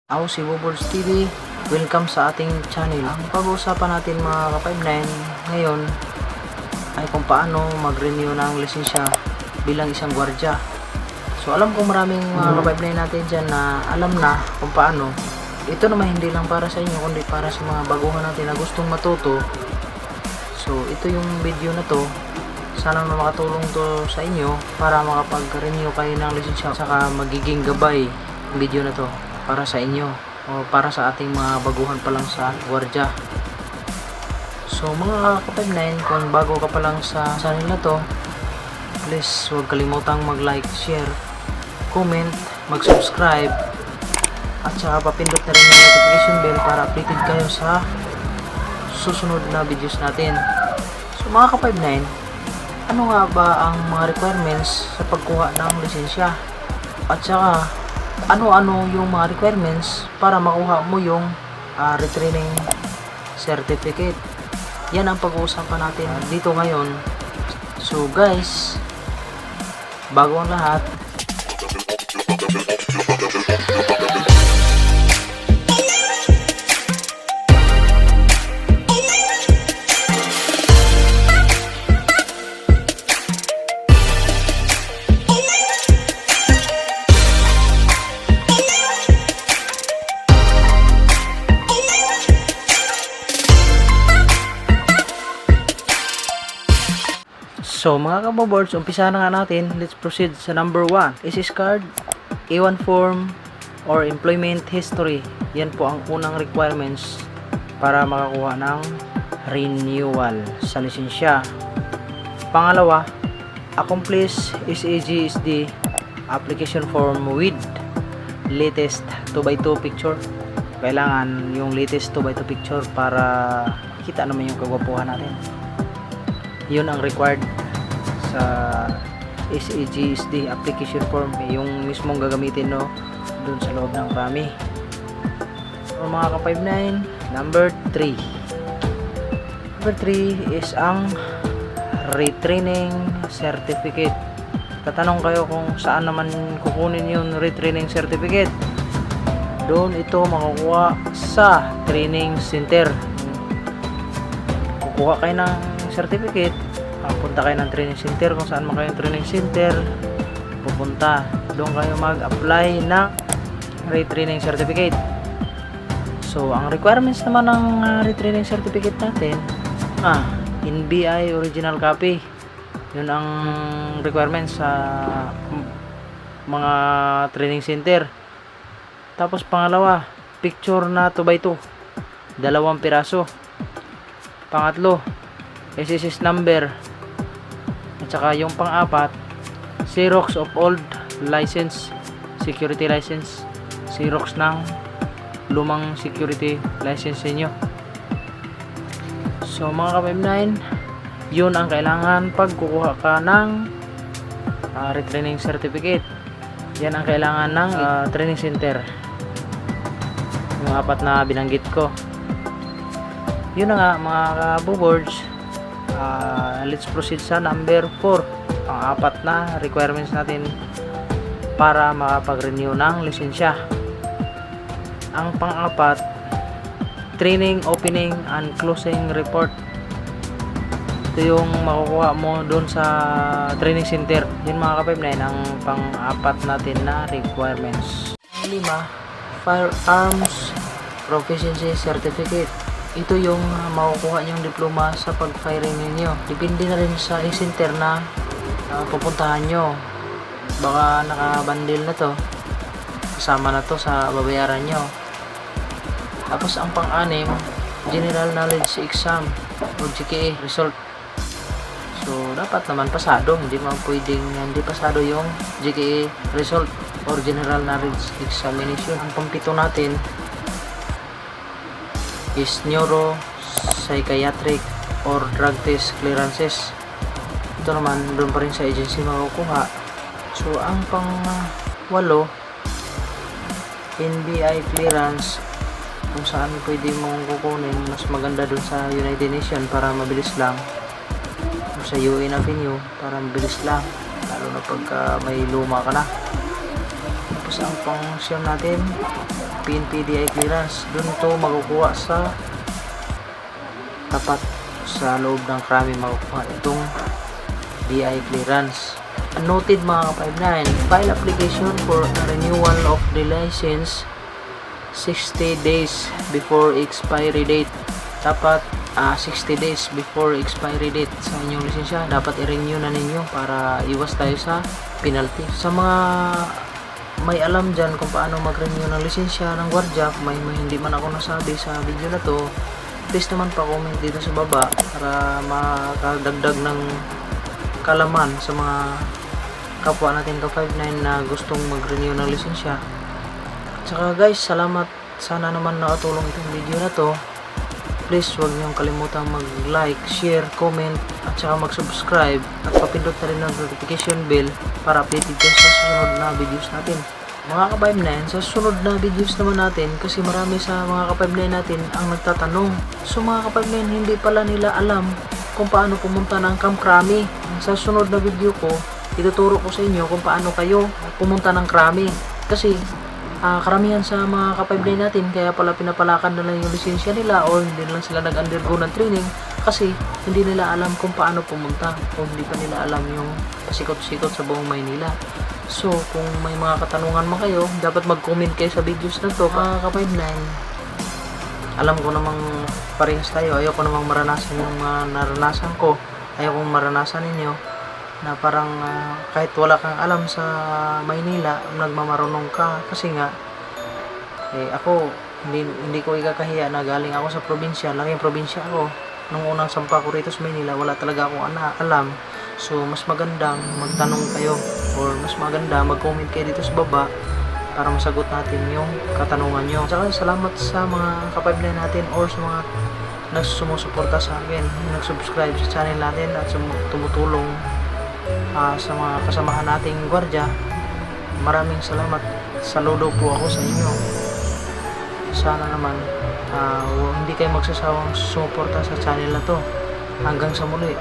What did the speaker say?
Ako si Bobords TV, welcome sa ating channel. Ang pag-uusapan natin mga ka-59 ngayon ay kung paano mag-renew ng lisensya bilang isang gwardya. So alam ko maraming mga ka-59 natin dyan na alam na kung paano. Ito naman hindi lang para sa inyo kundi para sa mga baguhan natin na gustong matuto. So ito yung video na to, sana makatulong to sa inyo para makapag-renew kayo ng lisensya, saka magiging gabay ang video na to para sa inyo o para sa ating mga baguhan pa lang sa gwardya. So mga ka-59, kung bago ka pa lang sa channel na to, please huwag kalimutang mag-like, share, comment, mag-subscribe, at saka papindot na rin yung notification bell para updated kayo sa susunod na videos natin. So mga ka-59, ano nga ba ang mga requirements sa pagkuha ng lisensya? At saka ano-ano yung mga requirements para makuha mo yung retraining certificate? Yan ang pag-uusapan natin dito ngayon. So guys, bago ang lahat, so mga kaboboards, umpisa na nga natin. Let's proceed sa number 1. SS card, A1 form, or employment history. Yan po ang unang requirements para makakuha ng renewal sa lisensya. Pangalawa, accomplish SAGSD application form with latest 2x2 picture. Kailangan yung latest 2x2 picture para kita naman yung kagwapuhan natin. Yun ang required sa SAGSD application form, yung mismong gagamitin dun sa loob ng RAMI. So mga ka-59, number 3 is ang retraining certificate. Tatanong kayo kung saan naman kukunin yung retraining certificate. Doon ito makukuha sa training center. Kukuha kayo ng certificate, punta kayo ng training center, kung saan man kayo training center pupunta, doon kayo mag-apply ng retraining certificate. So ang requirements naman ng retraining certificate natin, NBI original copy. Yun ang requirements sa mga training center. Tapos pangalawa, picture na 2x2, 2 piraso. Pangatlo, SSS number. At saka yung pang-apat, Xerox of old license, security license, Xerox ng lumang security license niyo. So mga ka-59, yun ang kailangan pag kukuha ka ng retraining certificate. Yan ang kailangan ng training center, yung apat na binanggit ko. Yun na nga mga ka-boards. Let's proceed sa number 4, ang apat na requirements natin para makapag-renew ng lisensya. Ang pang-apat, training opening and closing report. Ito yung makukuha mo doon sa training center. Yun mga ka-59 ang pang-apat natin na requirements. Ang 5, firearms proficiency certificate. Ito yung makukuha yung diploma sa pag-firing ninyo. Depende na rin sa center na pupuntahan nyo. Baka nakabandil na to, kasama na to sa babayaran nyo. Tapos ang pang-6, general knowledge exam o GKE result. So dapat naman pasado, hindi man pwedeng hindi pasado yung GKE result or general knowledge examination. Ang pang-7 natin is neuro, psychiatric, or drug test clearances. Ito naman, doon pa rin sa agency makukuha. So, ang pang-8, NBI clearance, kung saan pwede mong kukunin. Mas maganda doon sa United Nations para mabilis lang, o sa UN Avenue para mabilis lang, lalo na pagka may luma ka na. Tapos guys, ang pang-siyam natin, PNP DI clearance. Doon to makukuha sa tapat sa loob ng krami, makukuha itong DI clearance. Noted mga ka-59, file application for a renewal of the license 60 days before expiry date. Dapat 60 days before expiry date sa inyong lisensya, dapat i-renew na ninyo para iwas tayo sa penalty. Sa mga may alam dyan kung paano mag-renew ng lisensya ng gwardiya, kung may hindi man ako nasabi sa video na to, please naman pa-comment dito sa baba para makadagdag ng kalaman sa mga kapwa natin ka-59 na gustong mag-renew ng lisensya. Tsaka guys, salamat, sana naman nakatulong itong video na to. Please huwag niyong kalimutang mag-like, share, comment at saka mag-subscribe at papindot na rin ang notification bell para updated kayo sa susunod na videos natin. Mga ka-59, sa susunod na videos naman natin, kasi marami sa mga ka-59 natin ang nagtatanong. So mga ka-59, hindi pala nila alam kung paano pumunta ng Camp Crami. Sa susunod na video ko, ituturo ko sa inyo kung paano kayo pumunta ng Crami. Kasi karamihan sa mga ka-59 natin kaya pala pinapalakan na lang yung lisensya nila o hindi lang sila nag-undergo ng training kasi hindi nila alam kung paano pumunta o hindi pa nila alam yung pasikot-sikot sa buong Maynila. So kung may mga katanungan mo kayo, dapat mag-comment kayo sa videos na to. Mga ka-59, alam ko namang parehas tayo, ayoko namang maranasan yung naranasan ko, ayoko maranasan ninyo na parang kahit wala kang alam sa Maynila, nagmamarunong ka kasi nga ako hindi ko ikakahiya na galing ako sa probinsya, laking probinsya ako. Nung unang sampa ko rito sa Maynila, wala talaga akong alam. So mas magandang magtanong kayo or mas maganda mag-comment kayo dito sa baba para masagot natin yung katanungan nyo. Saka salamat sa mga ka-59 natin or sa mga nagsumusuporta sa akin, nag-subscribe sa channel natin at tumutulong sa mga kasamahan nating gwardiya. Maraming salamat, saludo po ako sa inyo. Sana naman hindi kayo magsasawang sumuporta sa channel na to. Hanggang sa muli.